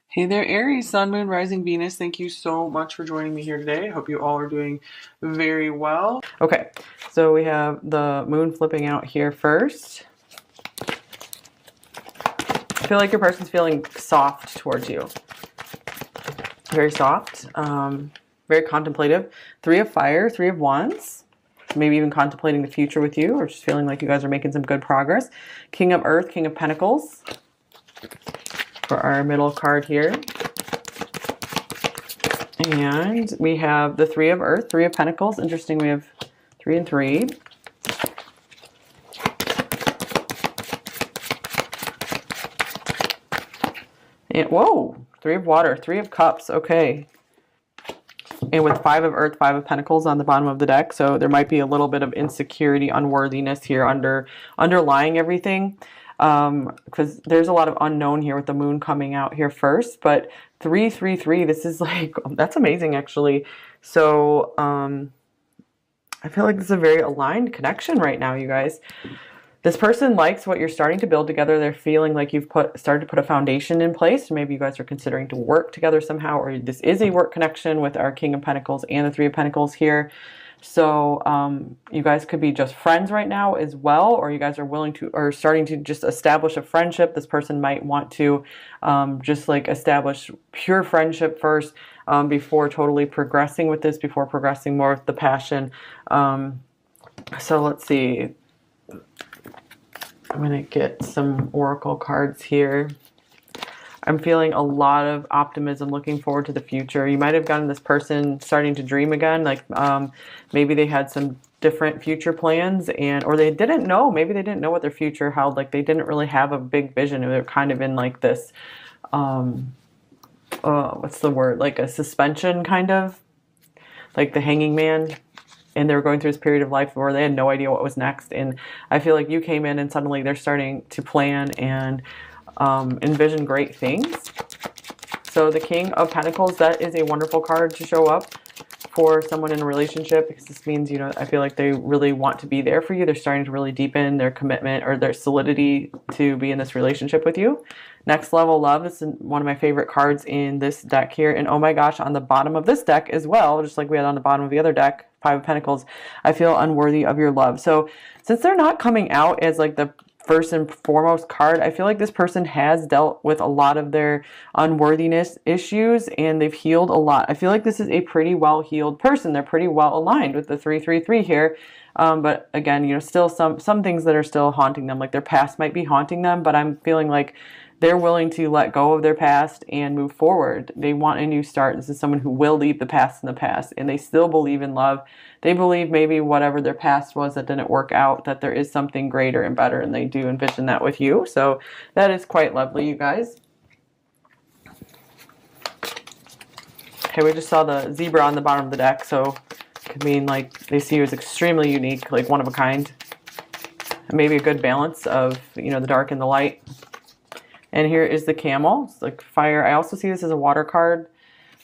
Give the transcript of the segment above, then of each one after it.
Hey there, Aries, Sun, Moon, Rising, Venus. Thank you so much for joining me here today. I hope you all are doing very well. Okay, so we have the moon flipping out here first. I feel like your person's feeling soft towards you. Very soft, very contemplative. Three of Fire, Three of Wands. Maybe even contemplating the future with you, or just feeling like you guys are making some good progress. King of Earth, King of Pentacles for our middle card here. And we have the Three of Earth, Three of Pentacles. Interesting, we have 3 and 3. And whoa, Three of Water, Three of Cups. Okay. And with Five of Earth, Five of Pentacles on the bottom of the deck. So there might be a little bit of insecurity, unworthiness here underlying everything. Because there's a lot of unknown here with the moon coming out here first. But 333, this is like, that's amazing actually. So I feel like this is a very aligned connection right now, you guys. This person likes what you're starting to build together. They're feeling like you've started to put a foundation in place. Maybe you guys are considering to work together somehow, or this is a work connection with our King of Pentacles and the Three of Pentacles here. So you guys could be just friends right now as well, or you guys are willing to, or starting to just establish a friendship. This person might want to just like establish pure friendship first before totally progressing with this, before progressing more with the passion. So let's see. I'm going to get some oracle cards here. I'm feeling a lot of optimism, looking forward to the future. You might have gotten this person starting to dream again, like maybe they had some different future plans, or they didn't know. Maybe they didn't know what their future held. Like they didn't really have a big vision. They're kind of in like this, what's the word? Like a suspension kind of, like the hanging man. And they were going through this period of life where they had no idea what was next. And I feel like you came in and suddenly they're starting to plan and envision great things. So the King of Pentacles, that is a wonderful card to show up for someone in a relationship, because this means, you know, I feel like they really want to be there for you. They're starting to really deepen their commitment or their solidity to be in this relationship with you. Next Level Love is one of my favorite cards in this deck here. And oh my gosh, on the bottom of this deck as well, just like we had on the bottom of the other deck, Five of Pentacles, I feel unworthy of your love. So since they're not coming out as like the first and foremost card, I feel like this person has dealt with a lot of their unworthiness issues and they've healed a lot. I feel like this is a pretty well healed person. They're pretty well aligned with the 333 here. But again, you know, still some things that are still haunting them, like their past might be haunting them, but I'm feeling like they're willing to let go of their past and move forward. They want a new start. This is someone who will leave the past in the past, and they still believe in love. They believe maybe whatever their past was that didn't work out, that there is something greater and better, and they do envision that with you. So that is quite lovely, you guys. Okay, we just saw the zebra on the bottom of the deck, so it could mean like they see you as extremely unique, like one of a kind. And maybe a good balance of, you know, the dark and the light. And here is the camel. It's like fire. I also see this as a water card.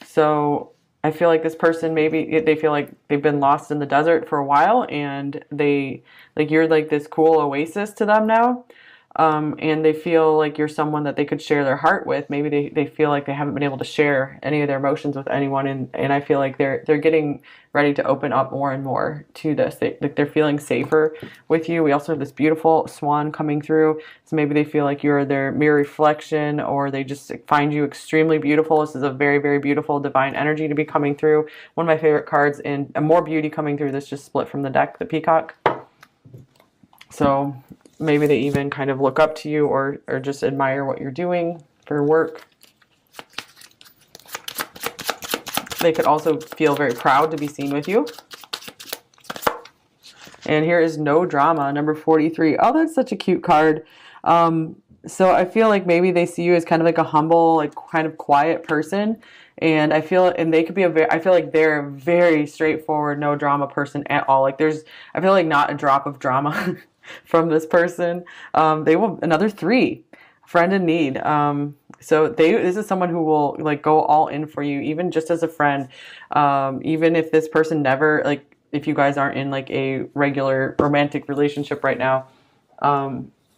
So I feel like this person, maybe they feel like they've been lost in the desert for a while and you're like this cool oasis to them now. And they feel like you're someone that they could share their heart with. Maybe they feel like they haven't been able to share any of their emotions with anyone. And I feel like they're getting ready to open up more and more to this. They're feeling safer with you. We also have this beautiful swan coming through. So maybe they feel like you're their mirror reflection, or they just find you extremely beautiful. This is a very, very beautiful divine energy to be coming through. One of my favorite cards, and more beauty coming through. This just split from the deck, the peacock. So maybe they even kind of look up to you or just admire what you're doing for work. They could also feel very proud to be seen with you. And here is No Drama, number 43. Oh, that's such a cute card. So I feel like maybe they see you as kind of like a humble, like kind of quiet person. And I feel, and they could be I feel like they're a very straightforward, no drama person at all. Like I feel like not a drop of drama from this person. They will, another 3, friend in need. So this is someone who will like go all in for you, even just as a friend. Even if this person never, like if you guys aren't in like a regular romantic relationship right now,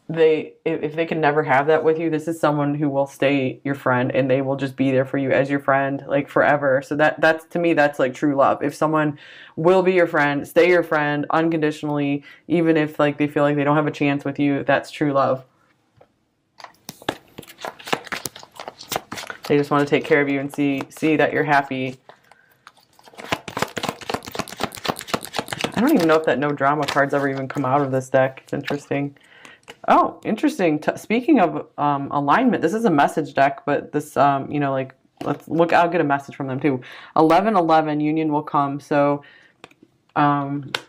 if they can never have that with you, this is someone who will stay your friend and they will just be there for you as your friend like forever. So that's to me, that's like true love. If someone will be your friend, stay your friend unconditionally, even if like they feel like they don't have a chance with you, that's true love. They just want to take care of you and see that you're happy. I don't even know if that no drama cards ever even come out of this deck. It's interesting. Oh, interesting. Speaking of alignment, this is a message deck, but this, you know, like, let's look, I'll get a message from them too. 1111, union will come. So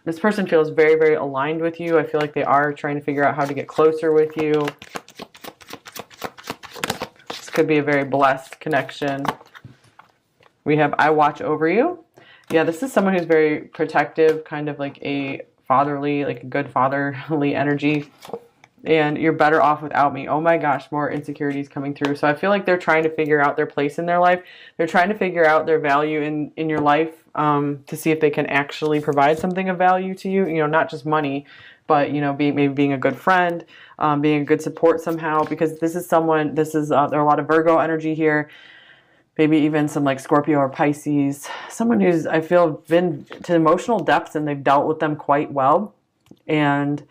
this person feels very, very aligned with you. I feel like they are trying to figure out how to get closer with you. This could be a very blessed connection. We have I watch over you. Yeah, this is someone who's very protective, kind of like a fatherly, like a good fatherly energy. And you're better off without me. Oh my gosh, more insecurities coming through. So I feel like they're trying to figure out their place in their life. They're trying to figure out their value in your life, to see if they can actually provide something of value to you. You know, not just money, but, you know, maybe being a good friend, being a good support somehow. Because this is someone, there are a lot of Virgo energy here. Maybe even some like Scorpio or Pisces. Someone who's, I feel, been to emotional depths and they've dealt with them quite well. And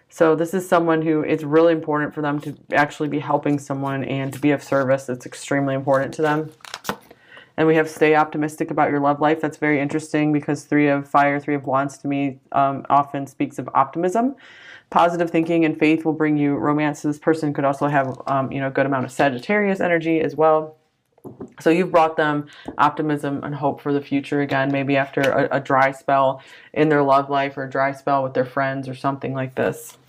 so this is someone who it's really important for them to actually be helping someone and to be of service. It's extremely important to them. And we have stay optimistic about your love life. That's very interesting because 3 of Fire, 3 of Wands to me often speaks of optimism. Positive thinking and faith will bring you romance. So this person could also have, you know, a good amount of Sagittarius energy as well. So you've brought them optimism and hope for the future again, maybe after a dry spell in their love life or a dry spell with their friends or something like this.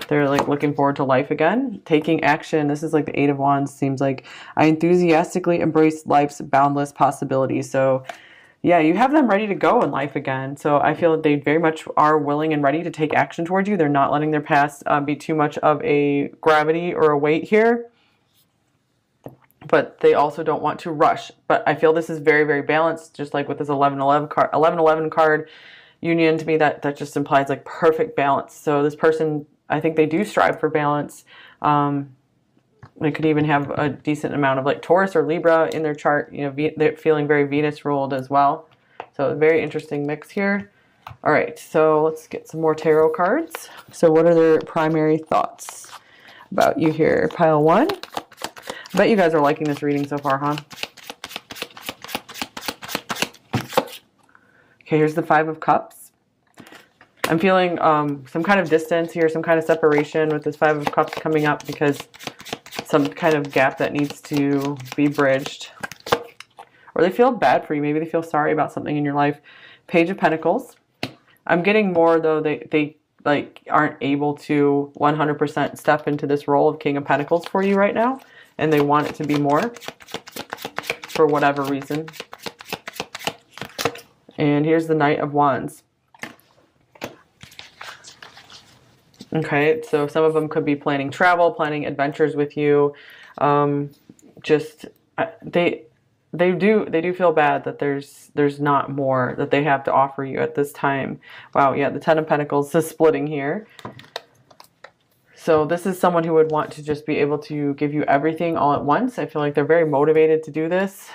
They're like looking forward to life again, taking action. This is like the 8 of Wands. Seems like I enthusiastically embrace life's boundless possibilities. So yeah, you have them ready to go in life again. So I feel that they very much are willing and ready to take action towards you. They're not letting their past be too much of a gravity or a weight here. But they also don't want to rush. But I feel this is very, very balanced, just like with this 1111 card union. To me, that just implies like perfect balance. So this person, I think they do strive for balance. They could even have a decent amount of like Taurus or Libra in their chart. You know, they're feeling very Venus ruled as well. So a very interesting mix here. All right, so let's get some more tarot cards. So what are their primary thoughts about you here? Pile 1. I bet you guys are liking this reading so far, huh? Okay, here's the 5 of Cups. I'm feeling some kind of distance here, some kind of separation with this 5 of Cups coming up because some kind of gap that needs to be bridged. Or they feel bad for you. Maybe they feel sorry about something in your life. Page of Pentacles. I'm getting more, though, they like aren't able to 100% step into this role of King of Pentacles for you right now. And they want it to be more for whatever reason. And here's the Knight of Wands. Okay, so some of them could be planning travel, planning adventures with you. They do feel bad that there's not more that they have to offer you at this time. Wow, yeah, the 10 of Pentacles is splitting here. So this is someone who would want to just be able to give you everything all at once. I feel like they're very motivated to do this.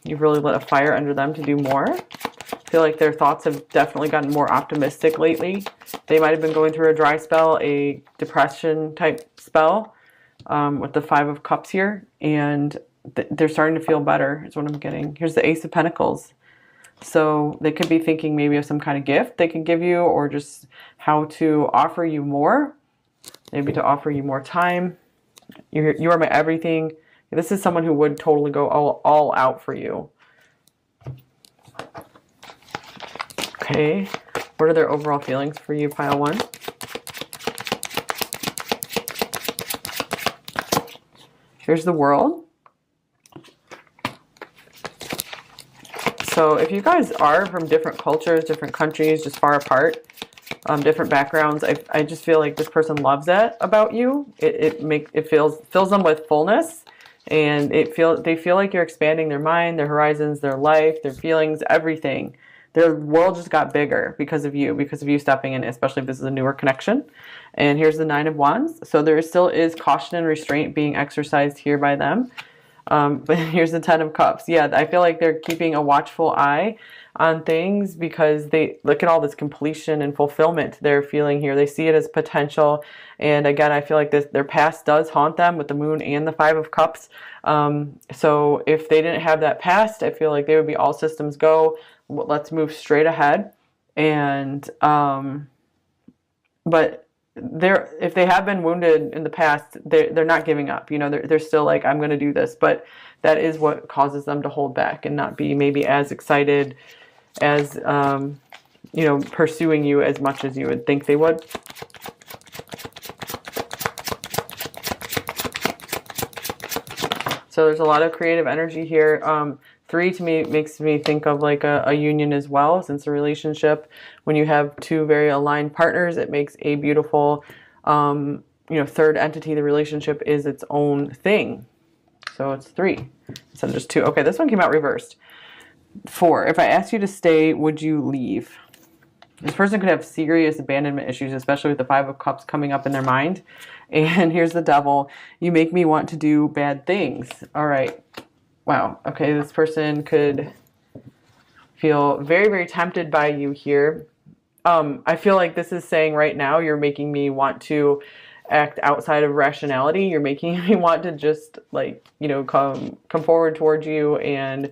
You've really lit a fire under them to do more. I feel like their thoughts have definitely gotten more optimistic lately. They might have been going through a dry spell, a depression type spell, with the 5 of Cups here. And they're starting to feel better is what I'm getting. Here's the Ace of Pentacles. So they could be thinking maybe of some kind of gift they could give you or just how to offer you more. Maybe to offer you more time. You are my everything. This is someone who would totally go all out for you. Okay. What are their overall feelings for you, pile 1? Here's the World. So if you guys are from different cultures, different countries, just far apart, different backgrounds, I just feel like this person loves that about you. It fills them with fullness, and they feel like you're expanding their mind, their horizons, their life, their feelings, everything. their world just got bigger because of you stepping in, especially if this is a newer connection. And here's the Nine of Wands. So there still is caution and restraint being exercised here by them. But here's the Ten of Cups. Yeah, I feel like they're keeping a watchful eye on things because they look at all this completion and fulfillment they're feeling here. They see it as potential. And again, I feel like their past does haunt them with the Moon and the Five of Cups. So if they didn't have that past, I feel like they would be all systems go. Let's move straight ahead. And but if they have been wounded in the past, they're not giving up. You know, they're still like, I'm going to do this. But that is what causes them to hold back and not be maybe as excited as you know, pursuing you as much as you would think they would. So there's a lot of creative energy here. 3 to me makes me think of like a union as well, since a relationship, when you have two very aligned partners, it makes a beautiful, you know, third entity. The relationship is its own thing. So it's 3 instead of just 2. Okay, this one came out reversed. 4, if I asked you to stay, would you leave? This person could have serious abandonment issues, especially with the Five of Cups coming up in their mind. And here's the Devil. You make me want to do bad things. All right. Wow. Okay, this person could feel very, very tempted by you here. I feel like this is saying right now, you're making me want to act outside of rationality. You're making me want to just, like, you know, come forward towards you and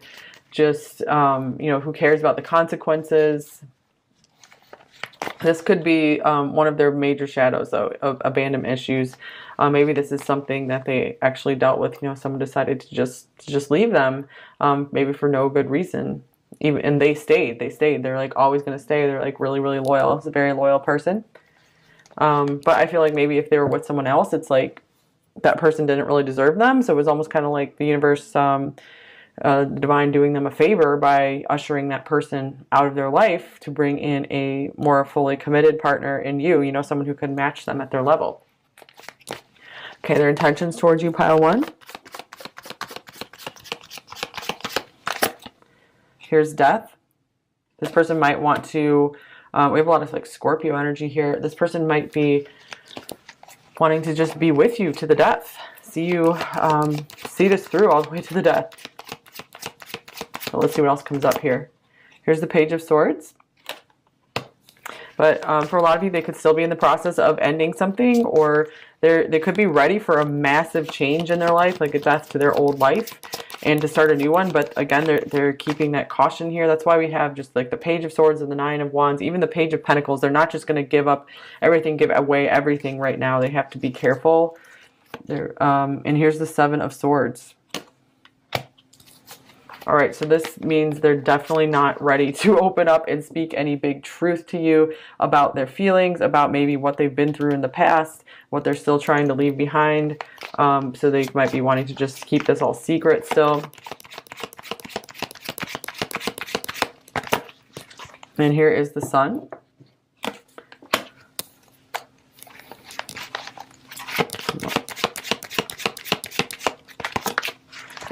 just, you know, who cares about the consequences? This could be one of their major shadows, though, of abandonment issues. Maybe this is something that they actually dealt with. You know, someone decided to just leave them, maybe for no good reason. And they stayed. They're like always going to stay. They're like really, really loyal. It's a very loyal person. But I feel like maybe if they were with someone else, it's like that person didn't really deserve them. So it was almost kind of like the universe, divine doing them a favor by ushering that person out of their life to bring in a more fully committed partner in you know, someone who can match them at their level. Okay, their intentions towards you, pile 1. Here's Death. This person might want to, we have a lot of like Scorpio energy here. This person might be wanting to just be with you to the death. See you, see this through all the way to the death. So let's see what else comes up here. Here's the Page of Swords. But for a lot of you, they could still be in the process of ending something, or they could be ready for a massive change in their life, like a death to their old life, and to start a new one. But again, they're keeping that caution here. That's why we have just like the Page of Swords and the Nine of Wands, even the Page of Pentacles. They're not just going to give up everything, give away everything right now. They have to be careful. And here's the Seven of Swords. All right, so this means they're definitely not ready to open up and speak any big truth to you about their feelings, about maybe what they've been through in the past, what they're still trying to leave behind. So they might be wanting to just keep this all secret still. And here is the Sun.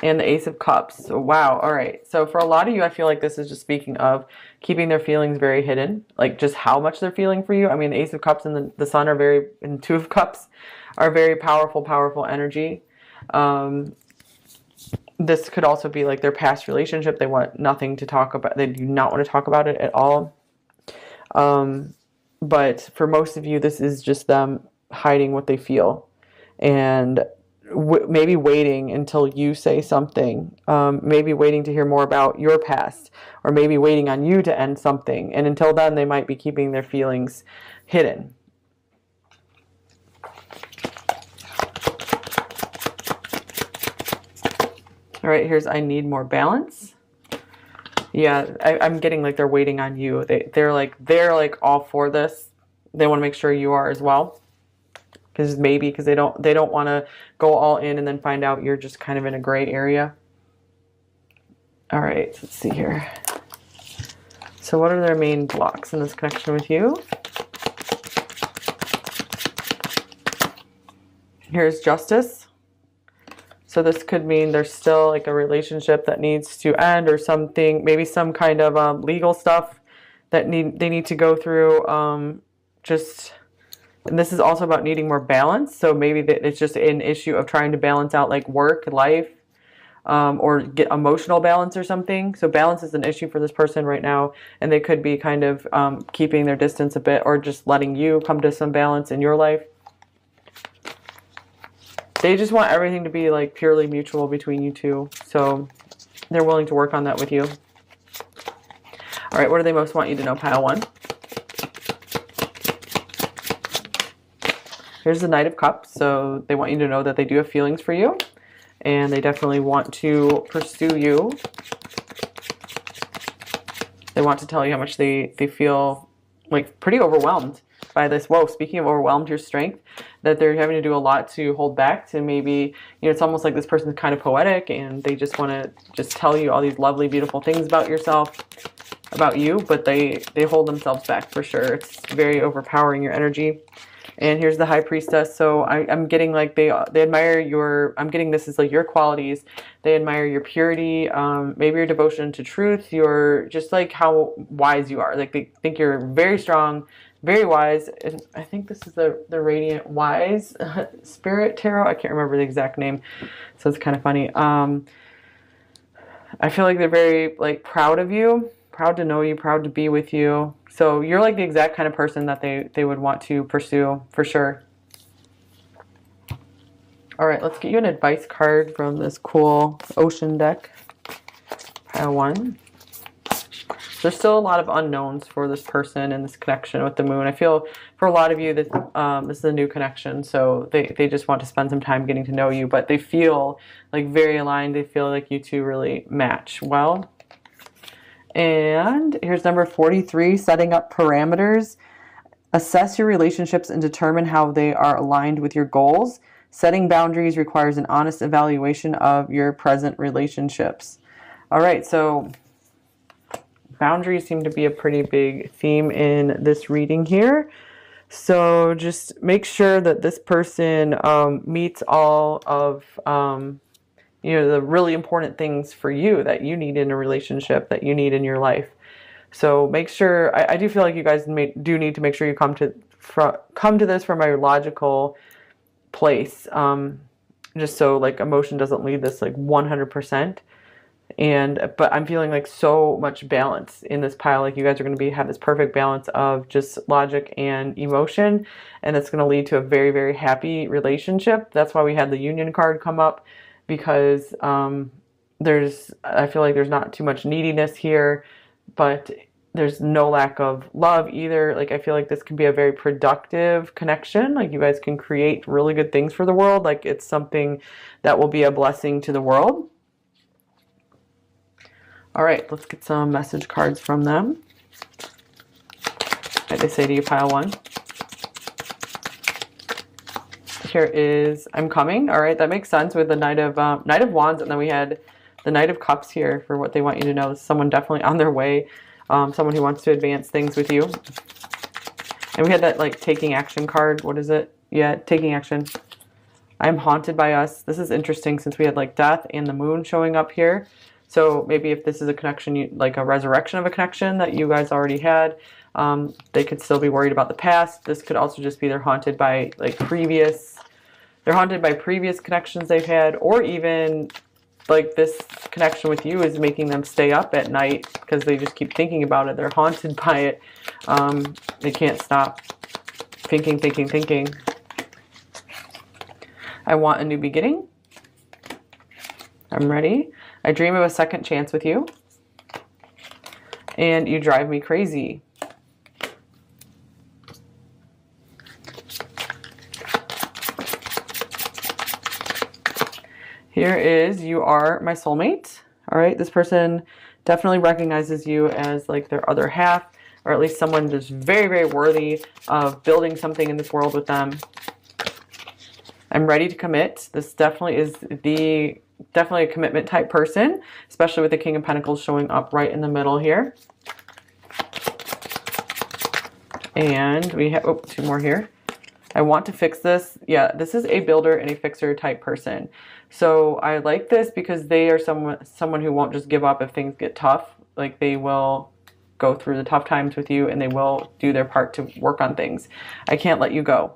And the Ace of Cups. So, wow. All right. So for a lot of you, I feel like this is just speaking of keeping their feelings very hidden, like just how much they're feeling for you. I mean, the Ace of Cups and the Sun are very, and Two of Cups are very powerful, powerful energy. This could also be like their past relationship. They want nothing to talk about. They do not want to talk about it at all. But for most of you, this is just them hiding what they feel and maybe waiting until you say something, maybe waiting to hear more about your past, or maybe waiting on you to end something. And until then, they might be keeping their feelings hidden. All right, here's I need more balance. Yeah, I'm getting like they're waiting on you. They're like all for this. They want to make sure you are as well. Because they don't want to go all in and then find out you're just kind of in a gray area. All right, let's see here. So what are their main blocks in this connection with you? Here's Justice. So this could mean there's still like a relationship that needs to end, or something, maybe some kind of legal stuff that they need to go through. Just, and this is also about needing more balance. So maybe it's just an issue of trying to balance out like work, life, or get emotional balance or something. So balance is an issue for this person right now, and they could be kind of keeping their distance a bit, or just letting you come to some balance in your life. They just want everything to be like purely mutual between you two. So they're willing to work on that with you. All right, what do they most want you to know, pile one? Here's the Knight of Cups. So they want you to know that they do have feelings for you, and they definitely want to pursue you. They want to tell you how much they feel like pretty overwhelmed by this. Whoa, speaking of overwhelmed, your strength, that they're having to do a lot to hold back, to maybe, you know, it's almost like this person's kind of poetic and they just want to just tell you all these lovely, beautiful things about yourself, about you, but they hold themselves back for sure. It's very overpowering, your energy. And here's the High Priestess. So I'm getting like they admire your, I'm getting this is like your qualities. They admire your purity, maybe your devotion to truth, your just like how wise you are. Like they think you're very strong, very wise. And I think this is the Radiant Wise Spirit Tarot. I can't remember the exact name, so it's kind of funny. I feel like they're very like proud of you, proud to know you, proud to be with you. So you're like the exact kind of person that they would want to pursue for sure. All right, let's get you an advice card from this cool ocean deck. Pile one. There's still a lot of unknowns for this person and this connection with the moon. I feel for a lot of you that this is a new connection, so they just want to spend some time getting to know you, but they feel like very aligned. They feel like you two really match well. And here's number 43, setting up parameters. Assess your relationships and determine how they are aligned with your goals. Setting boundaries requires an honest evaluation of your present relationships. All right, so boundaries seem to be a pretty big theme in this reading here. So just make sure that this person meets all of you know, the really important things for you that you need in a relationship, that you need in your life. So make sure, I do feel like you guys do need to make sure you come to this from a logical place, just so like emotion doesn't lead this like 100%. But I'm feeling like so much balance in this pile. Like you guys are going to have this perfect balance of just logic and emotion, and it's going to lead to a very, very happy relationship. That's why we had the Union card come up, because I feel like there's not too much neediness here, but there's no lack of love either. Like I feel like this can be a very productive connection. Like you guys can create really good things for the world. Like it's something that will be a blessing to the world. All right, let's get some message cards from them. What did they say to you, pile one? Here is I'm coming. All right, that makes sense with the Knight of Wands, and then we had the Knight of Cups here for what they want you to know. Someone definitely on their way, someone who wants to advance things with you. And we had that like taking action card. What is it? Yeah, taking action. I'm haunted by us. This is interesting since we had like death and the moon showing up here. So maybe if this is a connection, like a resurrection of a connection that you guys already had, they could still be worried about the past. This could also just be they're haunted by like previous connections they've had, or even like this connection with you is making them stay up at night because they just keep thinking about it. They're haunted by it. They can't stop thinking. I want a new beginning. I'm ready. I dream of a second chance with you. And you drive me crazy. Here is you are my soulmate. All right, this person definitely recognizes you as like their other half, or at least someone that's very, very worthy of building something in this world with them. I'm ready to commit. This definitely is definitely a commitment type person, especially with the King of Pentacles showing up right in the middle here. And we have, two more here. I want to fix this. Yeah, this is a builder and a fixer type person. So I like this because they are someone who won't just give up if things get tough. Like they will go through the tough times with you and they will do their part to work on things. I can't let you go.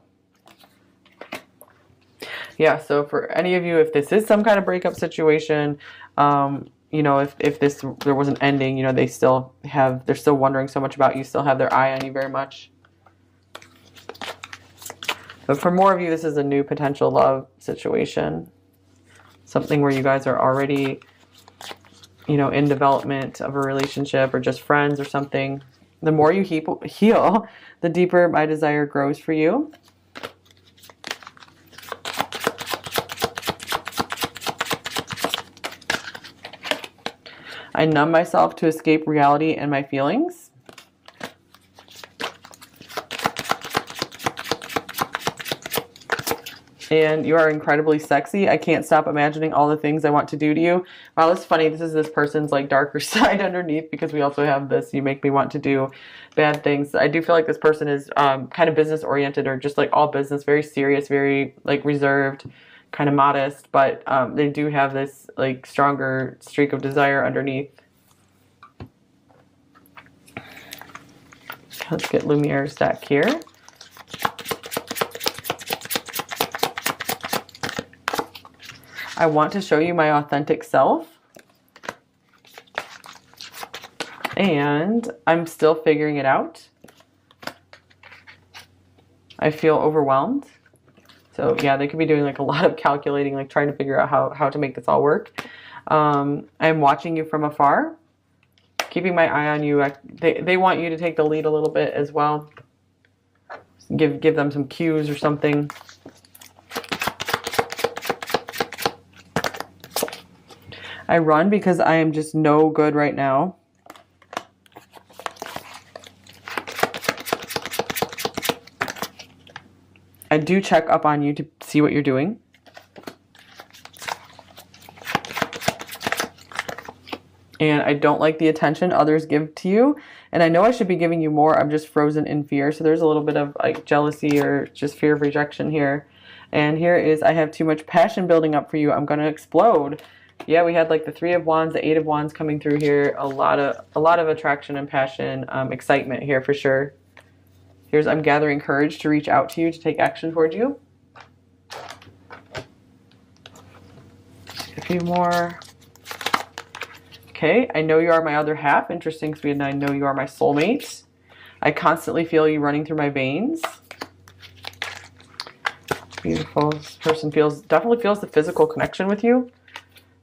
Yeah, so for any of you, if this is some kind of breakup situation, you know, if there was an ending, you know, they're still wondering so much about you, still have their eye on you very much. But for more of you, this is a new potential love situation. Something where you guys are already, you know, in development of a relationship or just friends or something. The more you heal, the deeper my desire grows for you. I numb myself to escape reality and my feelings. And you are incredibly sexy. I can't stop imagining all the things I want to do to you. Wow, it's funny. This is this person's like darker side underneath, because we also have this, you make me want to do bad things. I do feel like this person is kind of business oriented, or just like all business, very serious, very like reserved, kind of modest, but they do have this like stronger streak of desire underneath. Let's get Lumiere's deck here. I want to show you my authentic self. And I'm still figuring it out. I feel overwhelmed. So yeah, they could be doing like a lot of calculating, like trying to figure out how to make this all work. I'm watching you from afar, keeping my eye on you. They want you to take the lead a little bit as well. Give them some cues or something. I run because I am just no good right now. I do check up on you to see what you're doing. And I don't like the attention others give to you. And I know I should be giving you more. I'm just frozen in fear. So there's a little bit of like jealousy or just fear of rejection here. And here is, I have too much passion building up for you. I'm going to explode. Yeah, we had like the 3 of Wands, the 8 of Wands coming through here. A lot of attraction and passion, excitement here for sure. Here's, I'm gathering courage to reach out to you, to take action towards you. A few more. Okay, I know you are my other half. Interesting, because we had, I know you are my soulmate. I constantly feel you running through my veins. Beautiful. This person definitely feels the physical connection with you.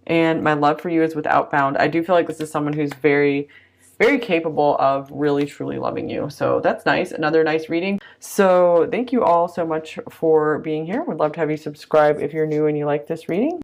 And my love for you is without bound. I do feel like this is someone who's very, very capable of really, truly loving you. So that's nice. Another nice reading. So thank you all so much for being here. Would love to have you subscribe if you're new and you like this reading.